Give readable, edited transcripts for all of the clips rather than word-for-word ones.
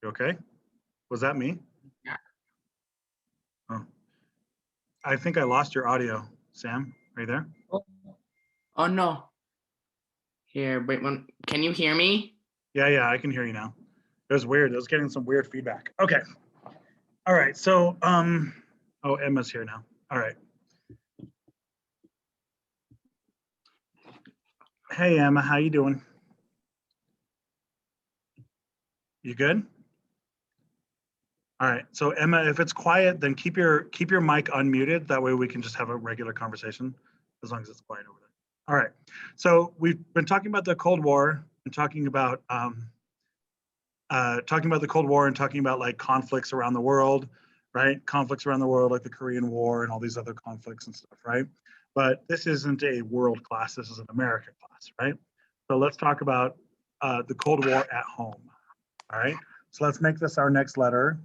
You okay? Was that me? Yeah. Oh, I think I lost your audio. Sam, are you there? Oh, oh no. Here, wait one. Can you hear me? Yeah, I can hear you now. It was weird. I was getting some weird feedback. Okay. All right. So, oh, Emma's here now. All right. Hey, Emma, how you doing? You good? All right. So, Emma, if it's quiet, then keep your mic unmuted. That way we can just have a regular conversation, as long as it's quiet over there. All right. So we've been talking about the Cold War and talking about the Cold War and talking about like conflicts around the world, right? Conflicts around the world, like the Korean War and all these other conflicts and stuff, right? But this isn't a world class. This is an American class, right? So let's talk about the Cold War at home. All right. So let's make this our next letter.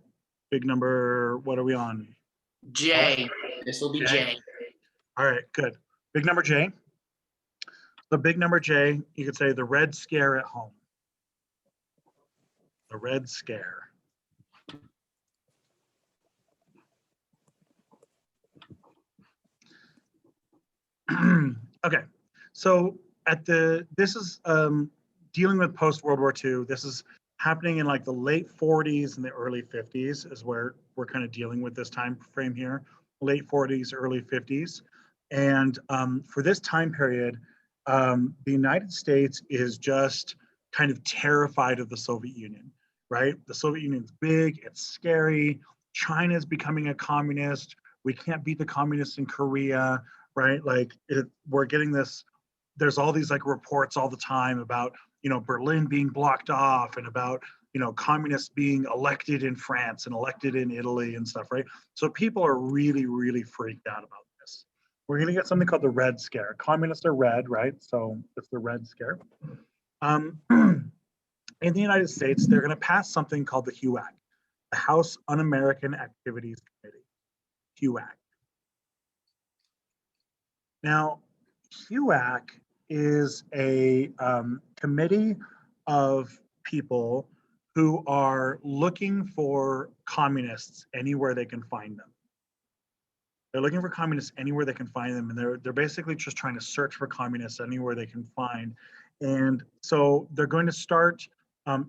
Big number. What are we on? J. This will be J. All right. Good. Big number J. The big number J. You could say the Red Scare at home. The Red Scare. Okay, so this is dealing with post World War II. This is happening in like the late 40s and the early 50s is where we're kind of dealing with this time frame here. Late 40s, early 50s, and for this time period, the United States is just kind of terrified of the Soviet Union. Right, the Soviet Union's big, it's scary. China is becoming a communist. We can't beat the communists in Korea. Right, like we're getting this. There's all these like reports all the time about Berlin being blocked off and about communists being elected in France and elected in Italy and stuff, right? So people are really, really freaked out about this. We're going to get something called the Red Scare. Communists are red, right? So it's the Red Scare. In the United States, they're going to pass something called the HUAC, the House Un-American Activities Committee, HUAC. Now, HUAC is a committee of people who are looking for communists anywhere they can find them. They're looking for communists anywhere they can find them, and they're basically just trying to search for communists anywhere they can find. And so they're going to start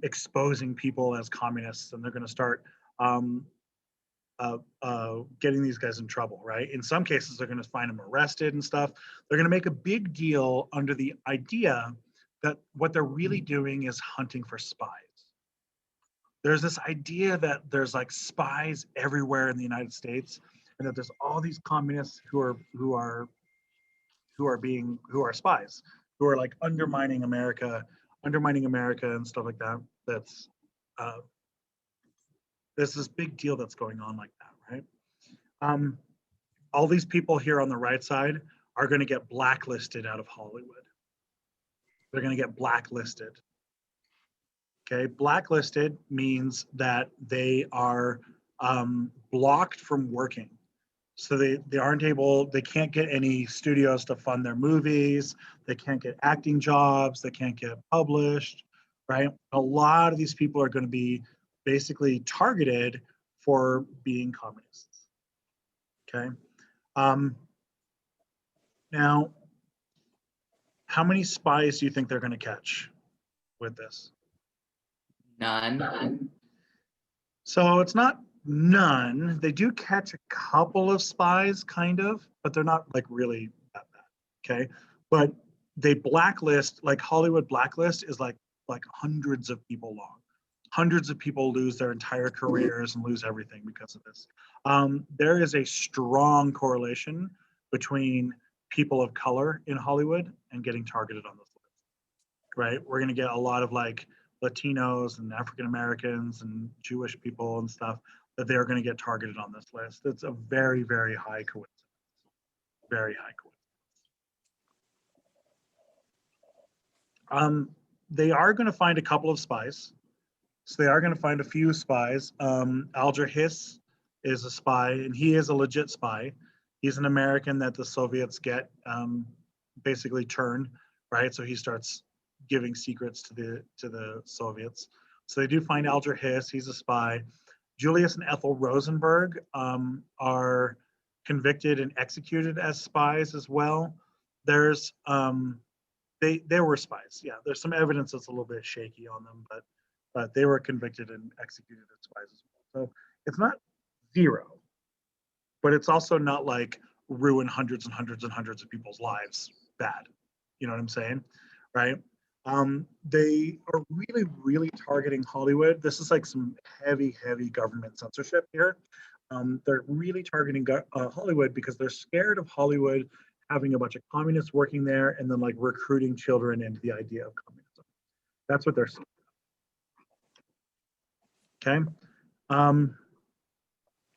exposing people as communists, and they're going to start getting these guys in trouble, right? In some cases, they're going to find them arrested and stuff. They're going to make a big deal under the idea that what they're really doing is hunting for spies. There's this idea that there's like spies everywhere in the United States, and that there's all these communists who are spies, who are like undermining America and stuff like that. That's there's this big deal that's going on like that, right? All these people here on the right side are going to get blacklisted out of Hollywood. They're going to get blacklisted. Okay, blacklisted means that they are blocked from working. So they can't get any studios to fund their movies. They can't get acting jobs. They can't get published, right? A lot of these people are going to be basically targeted for being communists. Okay. Now, how many spies do you think they're going to catch with this? None. So it's not none. They do catch a couple of spies, kind of, but they're not like really that bad. Okay. But they blacklist, like Hollywood blacklist is like hundreds of people long. Hundreds of people lose their entire careers and lose everything because of this. There is a strong correlation between people of color in Hollywood and getting targeted on this list, right? We're going to get a lot of like Latinos and African Americans and Jewish people and stuff that they're going to get targeted on this list. It's a very, very high coincidence. Very high coincidence. They are going to find a couple of spies. So they are going to find a few spies. Alger Hiss is a spy, and he is a legit spy. He's an American that the Soviets get basically turned, right? So he starts giving secrets to the Soviets. So they do find Alger Hiss. He's a spy. Julius and Ethel Rosenberg are convicted and executed as spies as well. There's they were spies. Yeah, there's some evidence that's a little bit shaky on them, but they were convicted and executed as spies as well. So it's not zero, but it's also not like ruin hundreds and hundreds and hundreds of people's lives bad. You know what I'm saying? Right? They are really, really targeting Hollywood. This is like some heavy, heavy government censorship here. They're really targeting Hollywood because they're scared of Hollywood having a bunch of communists working there and then like recruiting children into the idea of communism. That's what they're saying. Okay.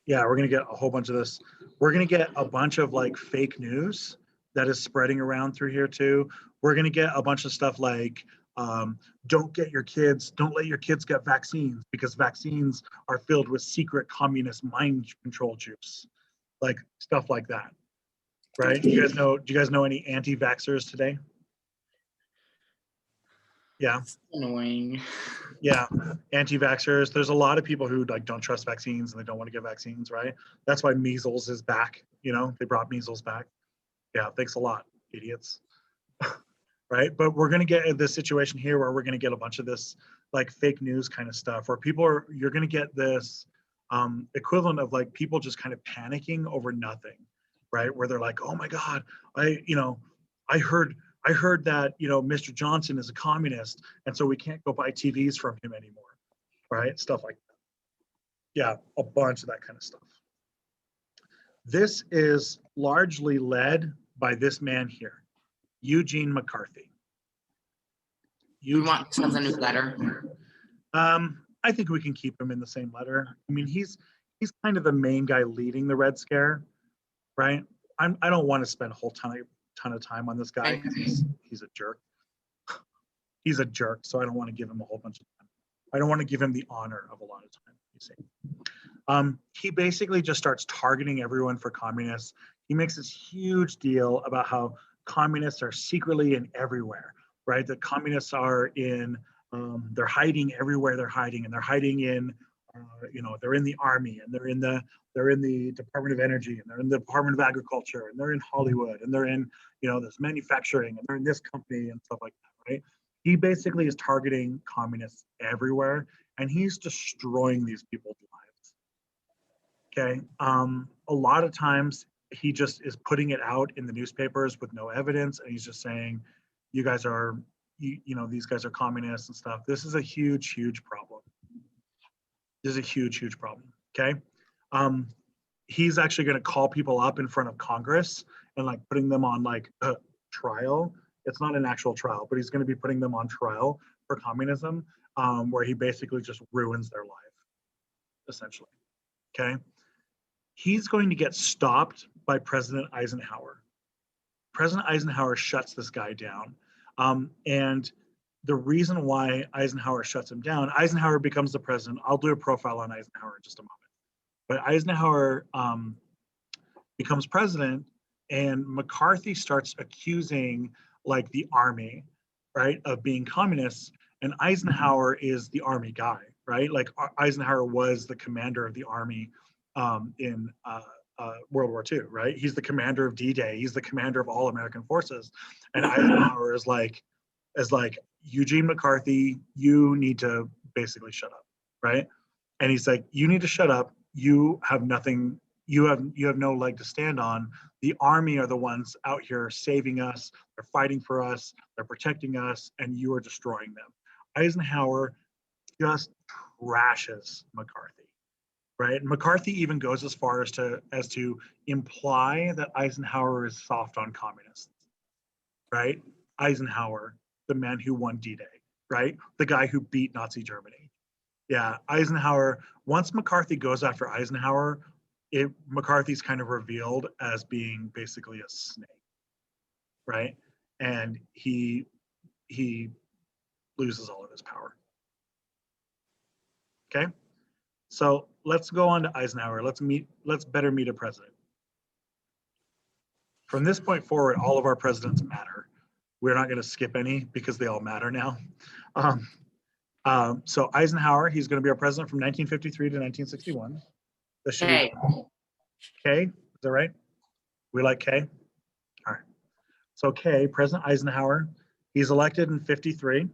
Yeah, we're gonna get a whole bunch of this. We're gonna get a bunch of like fake news that is spreading around through here too. We're gonna get a bunch of stuff like don't let your kids get vaccines because vaccines are filled with secret communist mind control juice, like stuff like that. Right? Do you guys know any anti-vaxxers today? Yeah. Annoying. Yeah, anti-vaxxers. There's a lot of people who like don't trust vaccines and they don't want to get vaccines, right? That's why measles is back. You know, they brought measles back. Yeah, thanks a lot, idiots. Right? But we're going to get this situation here where we're going to get a bunch of this like fake news kind of stuff where you're going to get this equivalent of like people just kind of panicking over nothing, right? Where they're like, oh my God, I heard that, Mr. Johnson is a communist and so we can't go buy TVs from him anymore, right? Stuff like that. Yeah, a bunch of that kind of stuff. This is largely led by this man here, Eugene McCarthy. You want to send a new letter? I think we can keep him in the same letter. I mean, he's kind of the main guy leading the Red Scare, right? I don't want to spend a whole ton of time on this guy because he's a jerk. He's a jerk, so I don't want to give him a whole bunch of time. I don't want to give him the honor of a lot of time. You see, he basically just starts targeting everyone for communists. He makes this huge deal about how communists are secretly in everywhere, right? The communists are in, they're hiding everywhere they're hiding, and they're hiding in, they're in the army, and they're in the Department of Energy, and they're in the Department of Agriculture, and they're in Hollywood, and they're in, this manufacturing, and they're in this company and stuff like that, right? He basically is targeting communists everywhere, and he's destroying these people's lives. Okay, a lot of times he just is putting it out in the newspapers with no evidence, and he's just saying, "You guys are, these guys are communists and stuff." This is a huge, huge problem. This is a huge, huge problem. Okay, he's actually going to call people up in front of Congress and like putting them on like a trial. It's not an actual trial, but he's going to be putting them on trial for communism, where he basically just ruins their life, essentially. Okay. He's going to get stopped by President Eisenhower. President Eisenhower shuts this guy down. And the reason why Eisenhower shuts him down, Eisenhower becomes the president. I'll do a profile on Eisenhower in just a moment. But Eisenhower becomes president, and McCarthy starts accusing like the army, right, of being communists. And Eisenhower is the army guy, right? Like Eisenhower was the commander of the army in World War II, right? He's the commander of D-Day. He's the commander of all American forces. And Eisenhower is like Eugene McCarthy, you need to basically shut up, right? And he's like, you need to shut up. You have nothing. You have no leg to stand on. The army are the ones out here saving us. They're fighting for us. They're protecting us, and you are destroying them. Eisenhower just trashes McCarthy, right? McCarthy even goes as far as to imply that Eisenhower is soft on communists, right? Eisenhower, the man who won D-Day, right? The guy who beat Nazi Germany. Yeah, Eisenhower. Once McCarthy goes after Eisenhower, McCarthy's kind of revealed as being basically a snake, right? And he loses all of his power. Okay, so let's go on to Eisenhower. Let's better meet a president. From this point forward, all of our presidents matter. We're not going to skip any because they all matter now. So Eisenhower, he's going to be our president from 1953 to 1961. This should be K. K. Is that right? We like K. All right. So K, President Eisenhower, he's elected in 53.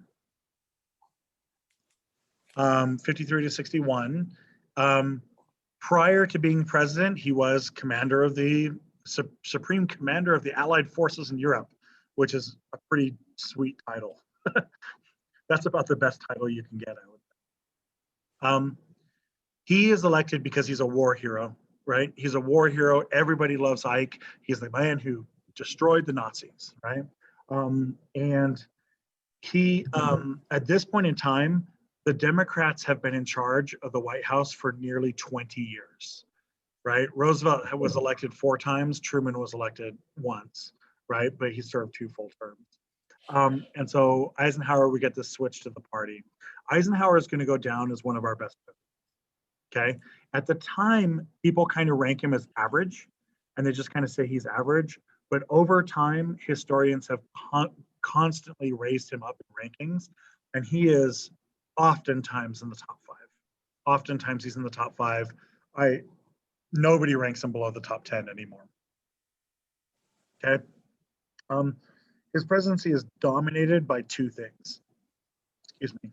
53 to 61. Prior to being president, he was commander of the Supreme Commander of the Allied Forces in Europe, which is a pretty sweet title. That's about the best title you can get, I would say. He is elected because he's a war hero, right? He's a war hero. Everybody loves Ike. He's the man who destroyed the Nazis, right? And he, at this point in time, the Democrats have been in charge of the White House for nearly 20 years, right? Roosevelt was elected 4 times. Truman was elected once, right? But he served 2 full terms. And so Eisenhower, we get this switch to the party. Eisenhower is going to go down as one of our best presidents, okay? At the time, people kind of rank him as average, and they just kind of say he's average. But over time, historians have constantly raised him up in rankings, and he is oftentimes in the top 5. Oftentimes he's in the top 5. Nobody ranks him below the top 10 anymore. Okay. His presidency is dominated by 2 things. Excuse me.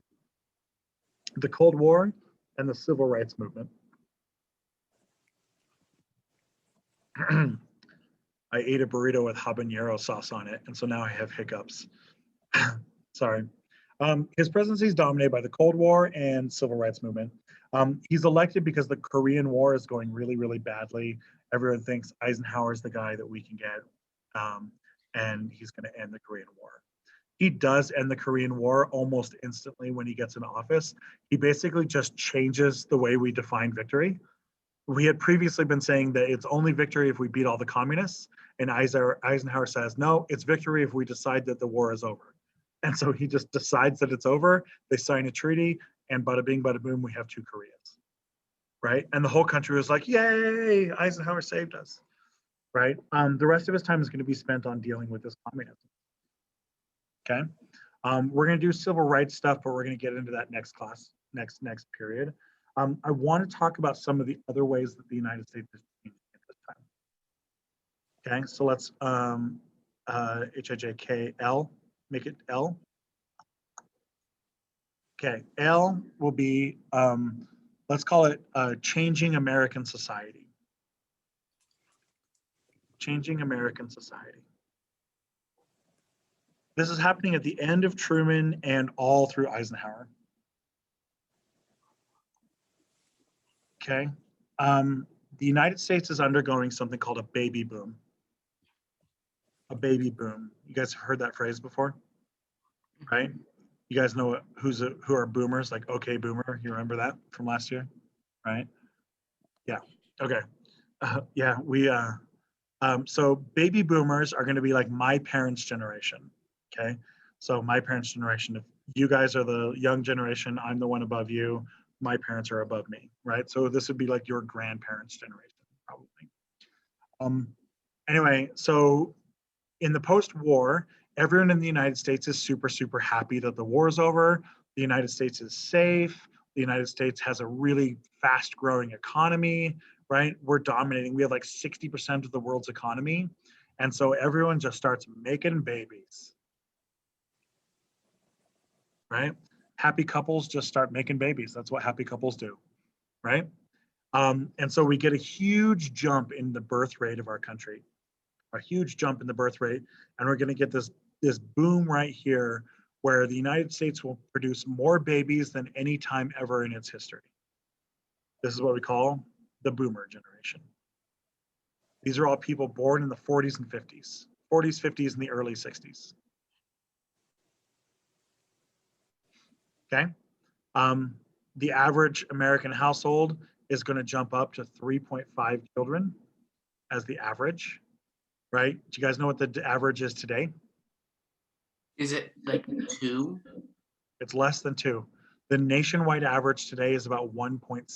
The Cold War and the Civil Rights Movement. I ate a burrito with habanero sauce on it, and so now I have hiccups. Sorry. His presidency is dominated by the Cold War and Civil Rights Movement. He's elected because the Korean War is going really, really badly. Everyone thinks Eisenhower's the guy that we can get, and he's going to end the Korean War. He does end the Korean War almost instantly when he gets in office. He basically just changes the way we define victory. We had previously been saying that it's only victory if we beat all the communists, and Eisenhower says, no, it's victory if we decide that the war is over. And so he just decides that it's over. They sign a treaty, and bada bing, bada boom, we have 2 Koreas, right? And the whole country was like, yay, Eisenhower saved us, right? The rest of his time is going to be spent on dealing with this communism, okay? We're going to do civil rights stuff, but we're going to get into that next class, next period. I want to talk about some of the other ways that the United States is changing at this time. Okay, so let's HIJKL. Make it L. Okay, L will be, let's call it changing American society. Changing American society. This is happening at the end of Truman and all through Eisenhower. Okay, the United States is undergoing something called a baby boom. A baby boom. You guys have heard that phrase before, right? You guys know who are boomers, like okay boomer, you remember that from last year, right? Yeah, okay. Yeah, so baby boomers are going to be like my parents' generation, okay? So my parents' generation, if you guys are the young generation, I'm the one above you, my parents are above me, right? So this would be like your grandparents' generation, probably. Anyway, so in the post-war, everyone in the United States is super, super happy that the war is over. The United States is safe. The United States has a really fast-growing economy, right? We're dominating. We have like 60% of the world's economy. And so everyone just starts making babies, right? Happy couples just start making babies. That's what happy couples do, right? And so we get a huge jump in the birth rate of our country, a huge jump in the birth rate. And we're going to get this boom right here where the United States will produce more babies than any time ever in its history. This is what we call the boomer generation. These are all people born in the 40s and 50s, 40s, 50s, and the early 60s. Okay. The average American household is going to jump up to 3.5 children as the average, right? Do you guys know what the average is today? Is it like 2? It's less than 2. The nationwide average today is about 1.7.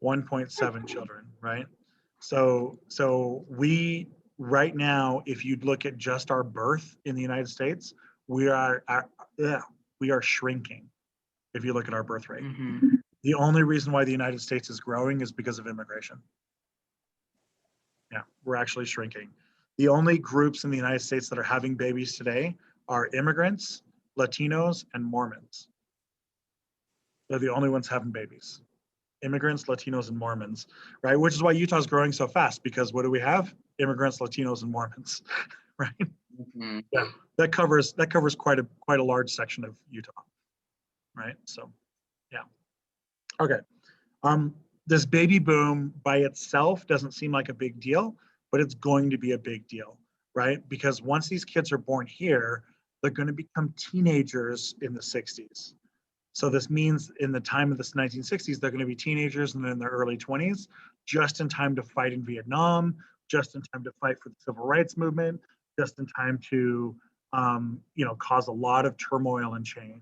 1.7 children, right? So we right now, if you look at just our birth in the United States, we are We are shrinking if you look at our birth rate. Mm-hmm. The only reason why the United States is growing is because of immigration. Yeah, we're actually shrinking. The only groups in the United States that are having babies today are immigrants, Latinos, and Mormons. They're the only ones having babies. Immigrants, Latinos, and Mormons, right? Which is why Utah's growing so fast, because what do we have? Immigrants, Latinos, and Mormons, right? Mm-hmm. Yeah, that covers quite a large section of Utah, right? So, yeah. Okay. This baby boom by itself doesn't seem like a big deal, but it's going to be a big deal, right? Because once these kids are born here, they're going to become teenagers in the 60s. So this means in the time of the 1960s, they're going to be teenagers and then in their early 20s, just in time to fight in Vietnam, just in time to fight for the civil rights movement, just in time to cause a lot of turmoil and change.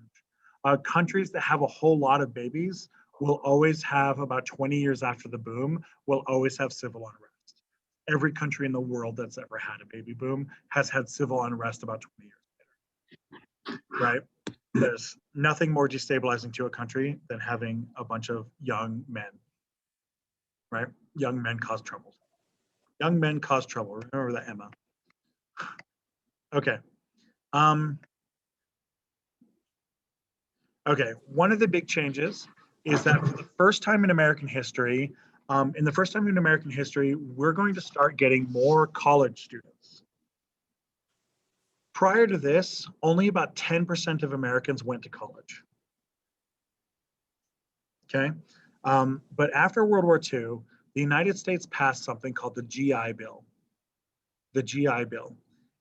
Countries that have a whole lot of babies will always have, about 20 years after the boom, will always have civil unrest. Every country in the world that's ever had a baby boom has had civil unrest about 20 years later, right? There's nothing more destabilizing to a country than having a bunch of young men, right? Young men cause trouble. Young men cause trouble. Remember that, Emma. Okay. Okay, one of the big changes is that for the first time in American history, we're going to start getting more college students. Prior to this, only about 10% of Americans went to college. Okay, but after World War II, the United States passed something called the GI Bill. The GI Bill.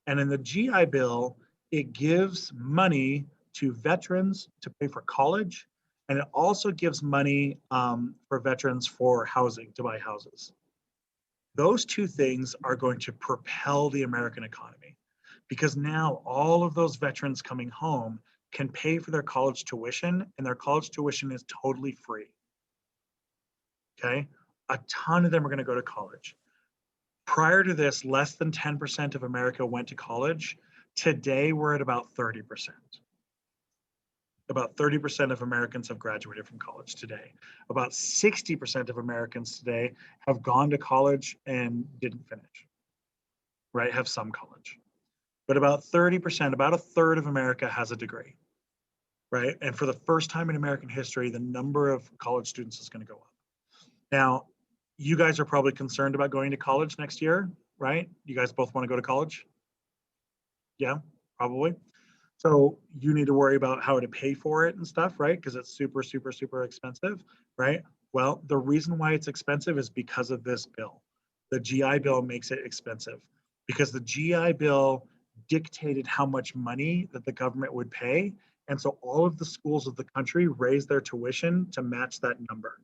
And in the GI Bill, it gives money to veterans to pay for college, and it also gives money for veterans for housing, to buy houses. Those two things are going to propel the American economy, because now all of those veterans coming home can pay for their college tuition, and their college tuition is totally free. Okay? A ton of them are going to go to college. Prior to this, less than 10% of America went to college. Today, we're at about 30%. About 30% of Americans have graduated from college today. About 60% of Americans today have gone to college and didn't finish, right? Have some college. But about 30%, about a third of America has a degree, right? And for the first time in American history, the number of college students is going to go up. Now, you guys are probably concerned about going to college next year, right? You guys both want to go to college? Yeah, probably. So you need to worry about how to pay for it and stuff, right? Because it's super, super, super expensive, right? Well, the reason why it's expensive is because of this bill. The GI Bill makes it expensive because the GI Bill dictated how much money that the government would pay. And so all of the schools of the country raised their tuition to match that number.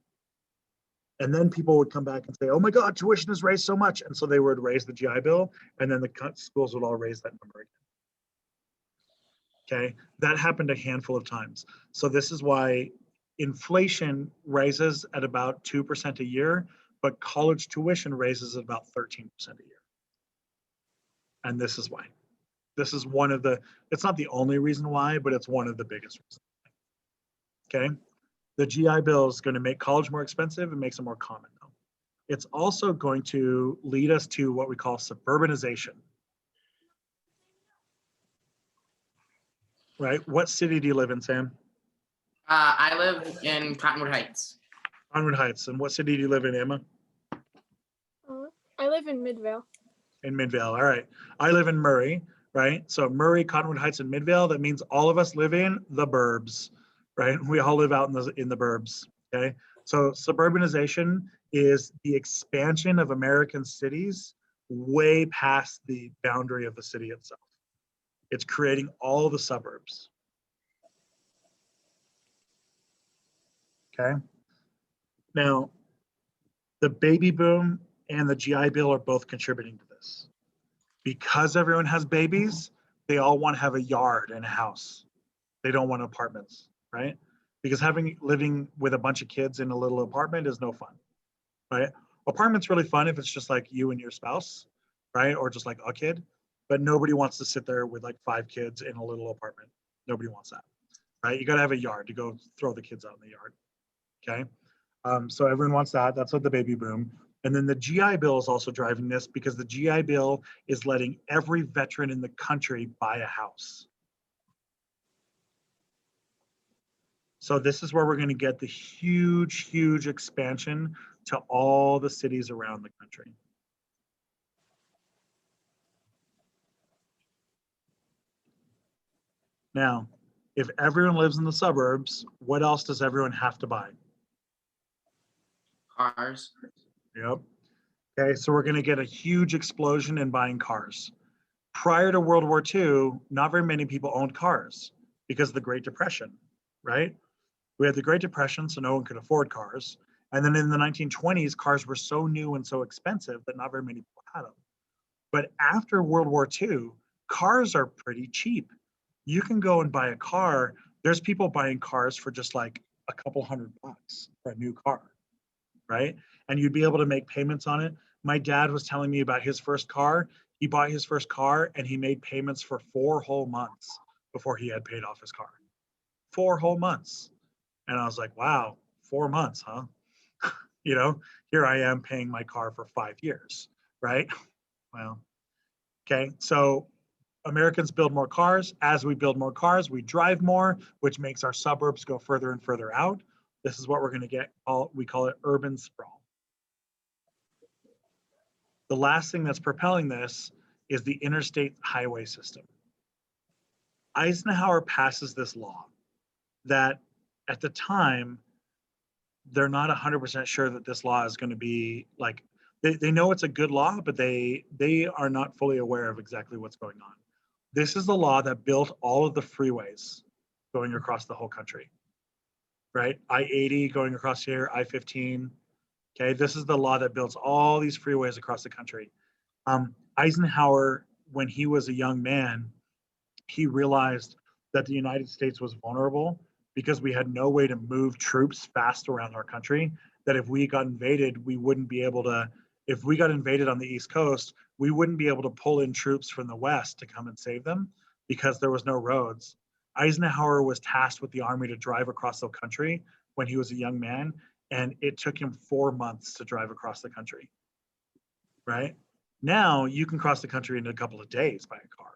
And then people would come back and say, oh my God, tuition is raised so much. And so they would raise the GI Bill, and then the schools would all raise that number again. Okay, that happened a handful of times. So this is why inflation raises at about 2% a year, but college tuition raises at about 13% a year. And this is why. This is one of the, it's not the only reason why, but it's one of the biggest reasons. Okay, the GI Bill is going to make college more expensive and makes it more common though. It's also going to lead us to what we call suburbanization. Right? What city do you live in, Sam? I live in Cottonwood Heights. Cottonwood Heights. And what city do you live in, Emma? I live in Midvale. In Midvale. All right. I live in Murray, right? So Murray, Cottonwood Heights, and Midvale. That means all of us live in the burbs, right? We all live out in the burbs. Okay. So suburbanization is the expansion of American cities way past the boundary of the city itself. It's creating all the suburbs. Okay. Now, the baby boom and the GI Bill are both contributing to this. Because everyone has babies, they all want to have a yard and a house. They don't want apartments, right? Because living with a bunch of kids in a little apartment is no fun, right? Apartment's really fun if it's just like you and your spouse, right? Or just like a kid, but nobody wants to sit there with like 5 kids in a little apartment. Nobody wants that, right? You got to have a yard to go throw the kids out in the yard. Okay. So everyone wants that. That's what the baby boom. And then the GI Bill is also driving this because the GI Bill is letting every veteran in the country buy a house. So this is where we're going to get the huge, huge expansion to all the cities around the country. Now, if everyone lives in the suburbs, what else does everyone have to buy? Cars. Yep. Okay, so we're going to get a huge explosion in buying cars. Prior to World War II, not very many people owned cars because of the Great Depression, right? We had the Great Depression, so no one could afford cars. And then in the 1920s, cars were so new and so expensive that not very many people had them. But after World War II, cars are pretty cheap. You can go and buy a car. There's people buying cars for just like a couple $100 for a new car, right? And you'd be able to make payments on it. My dad was telling me about his first car. He bought his first car and he made payments for 4 whole months before he had paid off his car. 4 whole months. And I was like, wow, 4 months, huh? You know, here I am paying my car for 5 years, right? Well, okay. So Americans build more cars. As we build more cars, we drive more, which makes our suburbs go further and further out. This is what we're going to get. We call it urban sprawl. The last thing that's propelling this is the interstate highway system. Eisenhower passes this law that at the time, they're not 100% sure that this law is going to be like, they know it's a good law, but they are not fully aware of exactly what's going on. This is the law that built all of the freeways going across the whole country, right? I-80 going across here, I-15. Okay, this is the law that builds all these freeways across the country. Eisenhower, when he was a young man, he realized that the United States was vulnerable because we had no way to move troops fast around our country, that if we got invaded, we wouldn't be able to, if we got invaded on the East Coast, we wouldn't be able to pull in troops from the West to come and save them because there was no roads. Eisenhower was tasked with the army to drive across the country when he was a young man, and it took him 4 months to drive across the country, right? Now you can cross the country in a couple of days by a car,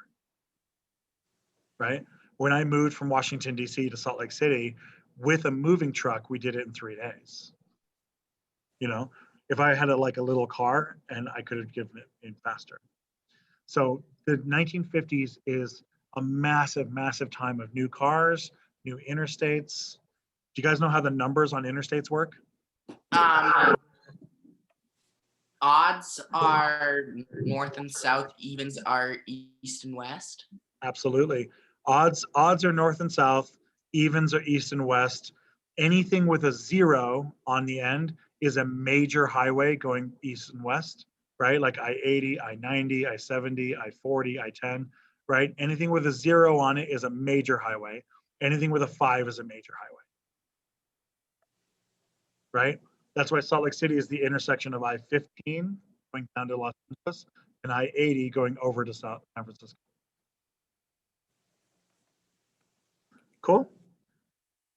right? When I moved from Washington, D.C. to Salt Lake City with a moving truck, we did it in 3 days. You know, if I had a little car, and I could have given it in faster. So the 1950s is a massive, massive time of new cars, new interstates. Do you guys know how the numbers on interstates work? Odds are north and south, evens are east and west. Absolutely. Odds are north and south, evens are east and west. Anything with a 0 on the end is a major highway going east and west, right? Like I-80, I-90, I-70, I-40, I-10, right? Anything with a 0 on it is a major highway. Anything with a 5 is a major highway, right? That's why Salt Lake City is the intersection of I-15 going down to Los Angeles and I-80 going over to San Francisco. Cool.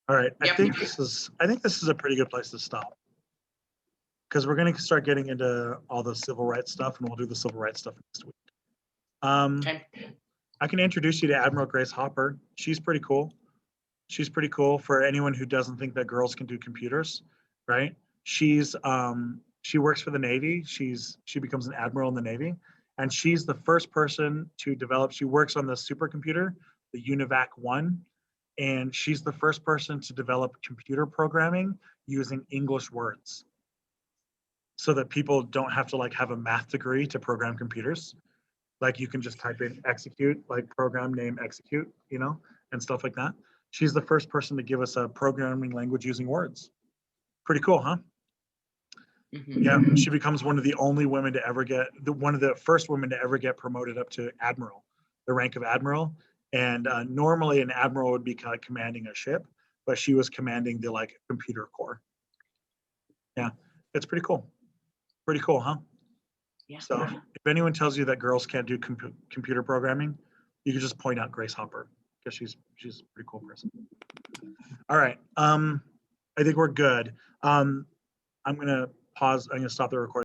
All right. Yep. I think this is a pretty good place to stop because we're going to start getting into all the civil rights stuff, and we'll do the civil rights stuff next week. Okay. I can introduce you to Admiral Grace Hopper. She's pretty cool. She's pretty cool for anyone who doesn't think that girls can do computers, right? She's she works for the Navy. She becomes an admiral in the Navy, and she's the first person to develop. She works on the supercomputer, the UNIVAC 1, and she's the first person to develop computer programming using English words, so that people don't have to have a math degree to program computers. Like you can just type in execute, like program name execute, and stuff like that. She's the first person to give us a programming language using words. Pretty cool, huh? Mm-hmm. Yeah, she becomes one of the only women to ever get, one of the first women to ever get promoted up to admiral, the rank of admiral. And normally an admiral would be kind of commanding a ship, but she was commanding the computer core. Yeah, it's pretty cool. Pretty cool, huh? Yeah. So if anyone tells you that girls can't do computer programming, you can just point out Grace Hopper. because she's a pretty cool person. All right. I think we're good. I'm gonna pause. I'm gonna stop the recording.